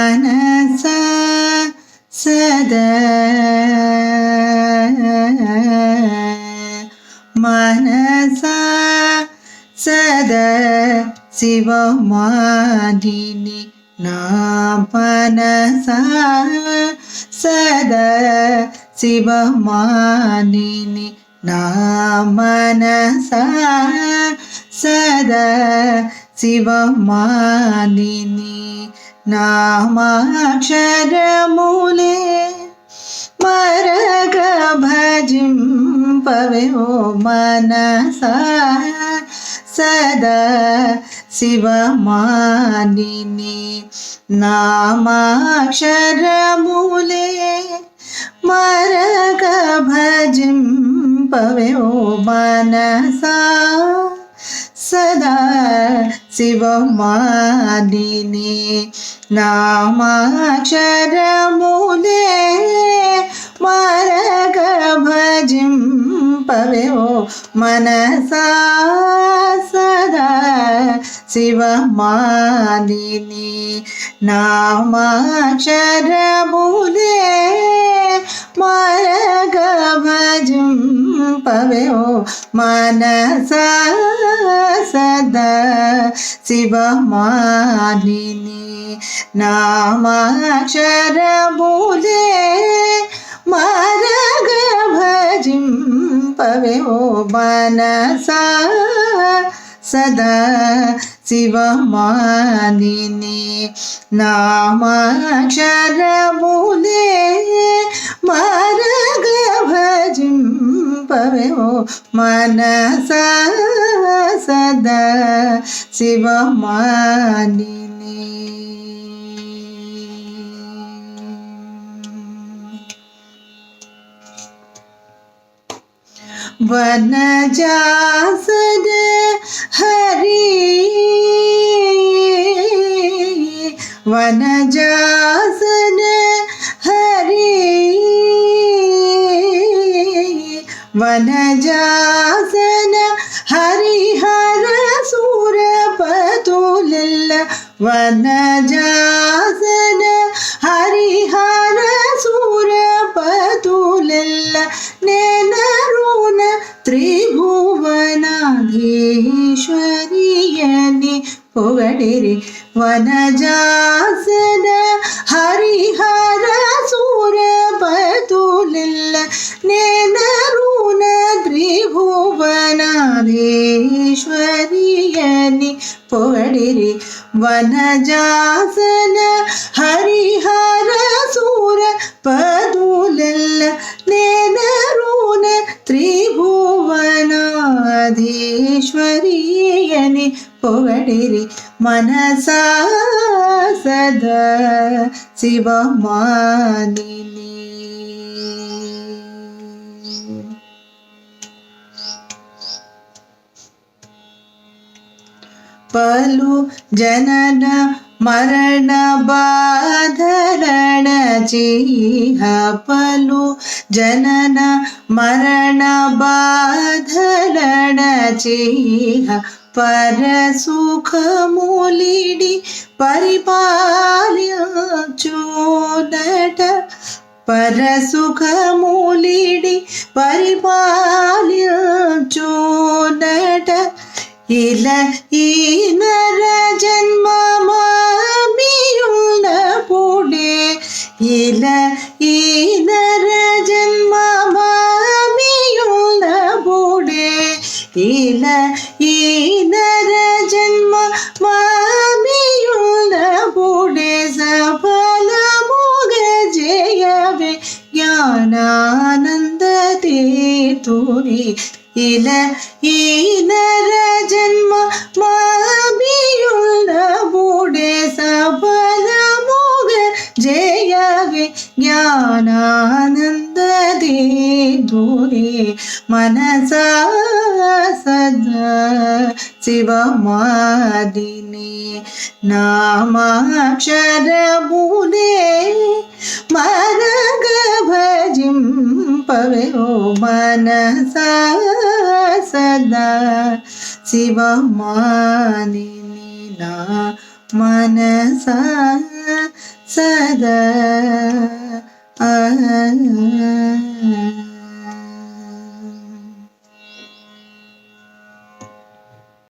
మనస సదా మనస సదా శివమానిని నా మనస సదా శివమానిని నా మనస సదా శివమానిని నామాక్షరములే మరగ భజింపవే ఓ మనసా సదా శివమానిని నామాక్షరములే మరగ భజింపవే ఓ మనసా సదా శివమానిని నామాక్షరములే మరగ భజింపవే ఓ మనసా సదా శివమానిని నామాక్షరములే మరగ భజింపవే ఓ మనసా సదా శివమానిని నామాక్షరములే మరగ భజింపవే ఓ మనసా సదా శివమానిని నామాక్షరములే మరగ భజింపవే ఓ మనసా సదా శివమానిని. वनजासन हरि वनजासन हरि वनजासन हरिहर सूरपतुलिल्ल वनजासन हरिहर सूरपतुलिल्ल नेनरुन త్రిభువనాధీశ్వరియని పొగడిరి వనజాసన హరిహర సూరపతులిల్ల నేనరున త్రిభువనాధీశ్వరియని పొగడిరి వనజాసన హరిహర సూరపతులిల్ల నేనరున త్రిభువనాధీశ్వరియని పొగడిరి మనసా సదా శివమానిని. పలు జనన మరణ బాధరణ చీహ పలు జనన మరణ బాధరణ చీహ పరసుఖములిడి పరిపాల్యచూనట పరసుఖములిడి పరిపాల్యచూనట ఇల ఈ నర జన్మమామియున్నపుడే ఇల ఈ నర జన్మమామియున్నపుడే ఇల ఈ నర జన్మమామియున్నపుడే సఫలముగ జయవే జ్ఞానానంద తీర్థుని ఇల ఈ నర జన్మ మాభియున్నపుడే సఫలముగ జయవే జ్ఞానానంద తీర్థుని మనసా సదా శివమానిని నామాక్షరములే మరగ భజింపవే ఓ మనసా సదా శివమానిని నా మనసా ಸದಾ